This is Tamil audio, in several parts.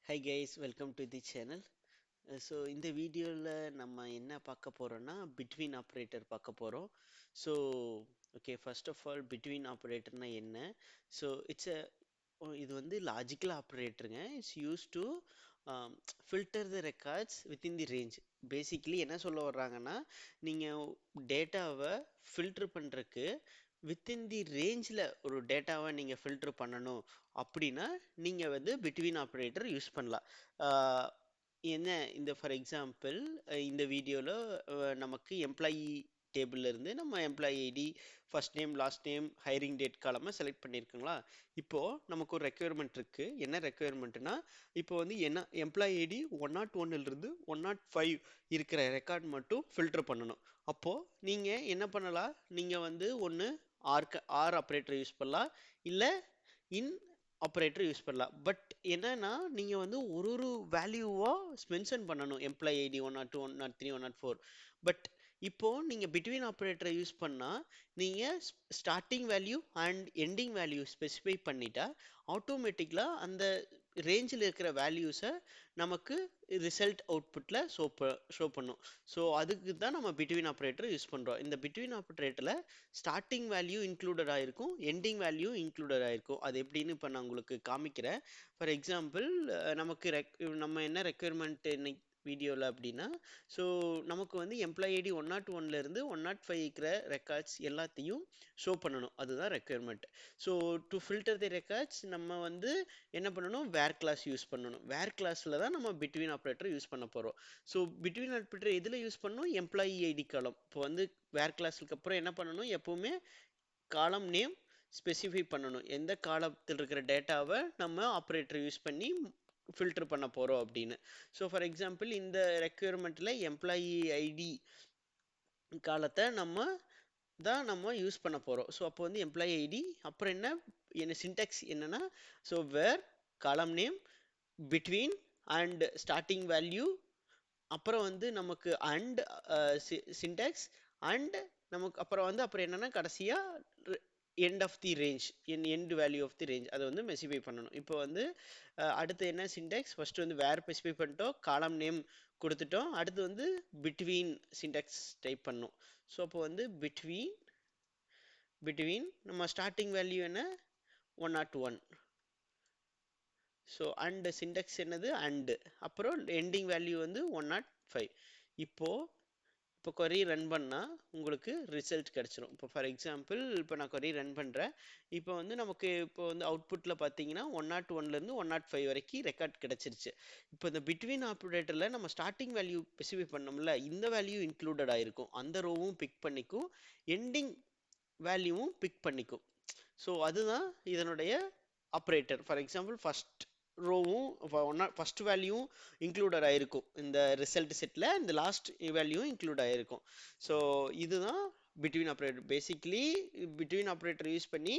Hi guys, welcome to the channel. இந்த வீடியோவில் நம்ம என்ன பார்க்க போறோம்னா பிட்வீன் ஆப்ரேட்டர் பார்க்க போறோம். So okay, first of all between ஆப்ரேட்டர்னா என்ன? ஸோ இட்ஸ் இது வந்து லாஜிக்கல் ஆப்ரேட்டருங்க. It's use to filter the records within the range. Basically என்ன சொல்ல வர்றாங்கன்னா, நீங்கள் டேட்டாவை ஃபில்டர் பண்ணுறக்கு வித்தின் தி ரேஞ்சில் ஒரு டேட்டாவை நீங்கள் ஃபில்டர் பண்ணணும் அப்படின்னா நீங்கள் வந்து பிட்வீன் ஆப்ரேட்டர் யூஸ் பண்ணலாம். ஆஹ் என்ன இந்த ஃபார் எக்ஸாம்பிள் இந்த வீடியோவில் நமக்கு எம்ப்ளாயி டேபிள்ல இருந்து நம்ம employee ID, first name, last name, hiring date காலமை செலக்ட் பண்ணியிருக்குங்களா. இப்போ நமக்கு ஒரு ரெக்குயர்மெண்ட் இருக்கு. என்ன ரெக்குயர்மெண்ட்னா, இப்போ வந்து என்ன எம்ப்ளாயி ஐடி 101 இருந்து 105 இருக்கிற ரெக்கார்ட் மட்டும் ஃபில்டர் பண்ணணும். அப்போ நீங்க என்ன பண்ணலாம்? நீங்க வந்து ஒன்று ஆர் ஆப்ரேட்டர் யூஸ் பண்ணலாம், இல்லை இன் ஆப்ரேட்டர் யூஸ் பண்ணலாம். பட் என்னன்னா, நீங்க வந்து ஒரு ஒரு வேல்யூவா மென்ஷன் பண்ணணும். Employee ID 102, 103, 104. பட் இப்போ நீங்க பிட்வீன் ஆப்ரேட்டரை யூஸ் பண்ணா, நீங்க starting value and ending value specify பண்ணிட்டா ஆட்டோமேட்டிக்கலா அந்த ரேஞ்சில் இருக்கிற வேல்யூஸை நமக்கு ரிசல்ட் அவுட்புட்ல ஷோ பண்ணும். ஸோ அதுக்கு தான் நம்ம பிட்வீன் ஆப்ரேட்டர் யூஸ் பண்றோம். இந்த பிட்வீன் ஆப்ரேட்டர்ல ஸ்டார்டிங் வேல்யூ இன்க்ளூடட் ஆயிருக்கும், எண்டிங் வேல்யூ இன்க்ளூடட் ஆயிருக்கும். அது எப்படின்னு இப்போ நான் உங்களுக்கு காமிக்கிறேன். ஃபார் எக்ஸாம்பிள், நமக்கு நம்ம என்ன ரெக்குயர்மெண்ட் இன்னைக்கு வீடியோவில் அப்படின்னா, ஸோ நமக்கு வந்து எம்ப்ளாயி ஐடி 101 இருந்து 105 இருக்கிற ரெக்கார்ட்ஸ் எல்லாத்தையும் ஷோ பண்ணணும். அதுதான் requirement. So to filter the records நம்ம வந்து என்ன பண்ணணும்? வேர் கிளாஸ் யூஸ் பண்ணணும். வேர் கிளாஸில் தான் நம்ம பிட்வீன் ஆப்ரேட்டர் யூஸ் பண்ண போகிறோம். ஸோ பிட்வீன் ஆப்ரேட்டர் எதில் யூஸ் பண்ணணும்? எம்ப்ளாயி ஐடி காலம். இப்போ வந்து வேர் கிளாஸுக்கு அப்புறம் என்ன பண்ணணும்? எப்பவுமே காலம் நேம் ஸ்பெசிஃபை பண்ணணும். எந்த காலத்தில் இருக்கிற டேட்டாவை நம்ம ஆப்ரேட்டர் யூஸ் பண்ணி ஃபில்டர் பண்ண போகிறோம் அப்படின்னு. ஸோ ஃபார் எக்ஸாம்பிள், இந்த ரெக்குயர்மெண்ட்டில் எம்ப்ளாயி ஐடி காலத்தை நம்ம யூஸ் பண்ண போகிறோம். ஸோ அப்போ வந்து எம்ப்ளாயி ஐடி அப்புறம் என்ன சின்டாக்ஸ் என்னன்னா, so where column name between and starting value, அப்புறம் வந்து நமக்கு அண்ட் சின்டாக்ஸ் அண்ட் நமக்கு அப்புறம் என்னன்னா கடைசியா end of the range, end value of the range அதை வந்து மெசிஃபை பண்ணணும். இப்போ வந்து அடுத்து என்ன சின்டாக்ஸ்? ஃபர்ஸ்ட் வந்து வேர் ஸ்பெசிஃபை பண்ணிட்டோம், காலம் நேம் கொடுத்துட்டோம். அடுத்து வந்து பிட்வீன் சின்டாக்ஸ் டைப் பண்ணோம். ஸோ அப்போ வந்து பிட்வீன் நம்ம ஸ்டார்டிங் வேல்யூ என்ன? 101. ஸோ அண்ட் சின்டாக்ஸ் என்னது? அண்டு. அப்புறம் எண்டிங் வேல்யூ வந்து 105. இப்போ இப்போ கொரி ரன் பண்ணால் உங்களுக்கு ரிசல்ட் கிடச்சிரும். இப்போ ஃபார் எக்ஸாம்பிள், இப்போ நான் கொரி ரன் பண்ணுறேன். இப்போ வந்து நமக்கு இப்போ வந்து அவுட்புட்டில் பார்த்தீங்கன்னா 101லேருந்து 105 வரைக்கும் ரெக்கார்ட் கிடச்சிருச்சு. இப்போ இந்த பிட்வீன் ஆப்ரேட்டரில் நம்ம ஸ்டார்டிங் வேல்யூ ஸ்பெசிஃபை பண்ணோம்ல, இந்த வேல்யூ இன்க்ளூடட் ஆயிருக்கும். அந்த ரோவும் பிக் பண்ணிக்கும், எண்டிங் வேல்யூவும் பிக் பண்ணிக்கும். ஸோ அதுதான் இதனுடைய ஆப்ரேட்டர். ஃபார் எக்ஸாம்பிள், ஃபர்ஸ்ட் ரோவும் ஃபர்ஸ்ட் வேல்யூவும் இன்க்ளூடட் ஆயிருக்கும் இந்த ரிசல்ட் செட்டில், இந்த லாஸ்ட் வேல்யூவும் இன்க்ளூட் ஆயிருக்கும். ஸோ இதுதான் between operator. Basically between operator use பண்ணி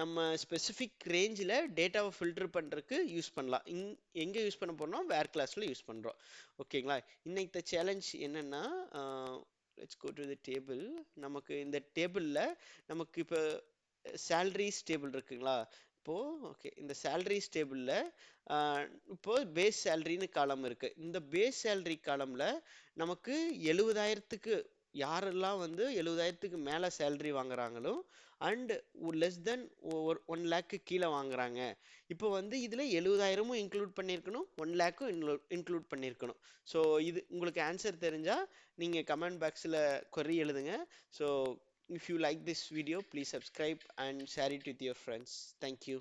நம்ம ஸ்பெசிஃபிக் ரேஞ்சில் டேட்டாவை ஃபில்டர் பண்ணுறதுக்கு யூஸ் பண்ணலாம். எங்கே யூஸ் பண்ண போறோம்னா வேர் கிளாஸில் யூஸ் பண்ணுறோம். ஓகேங்களா? இன்னைக்கு சேலஞ்ச் என்னன்னா, let's go to the table. நமக்கு இந்த டேபிளில் நமக்கு இப்போ சேலரிஸ் டேபிள் இருக்குங்களா? இப்போ ஓகே, இந்த சேலரிஸ் டேபிளில் இப்போ பேஸ் சேலரின்னு காலம் இருக்கு. இந்த பேஸ் சேலரி காலம்ல நமக்கு 70,000க்கு யாரெல்லாம் வந்து 70,000க்கு மேலே சேலரி வாங்குறாங்களோ அண்ட் லெஸ் தென் 1 லேக்கு கீழே வாங்குறாங்க. இப்போ வந்து இதில் 70,000மும் இன்க்ளூட் பண்ணியிருக்கணும், 1 லேக்கும் இன்க்ளூட் பண்ணியிருக்கணும். ஸோ இது உங்களுக்கு ஆன்சர் தெரிஞ்சால் நீங்கள் கமெண்ட் பாக்ஸில் கொரி எழுதுங்க. So if you like this video, please subscribe and share it with your friends. Thank you.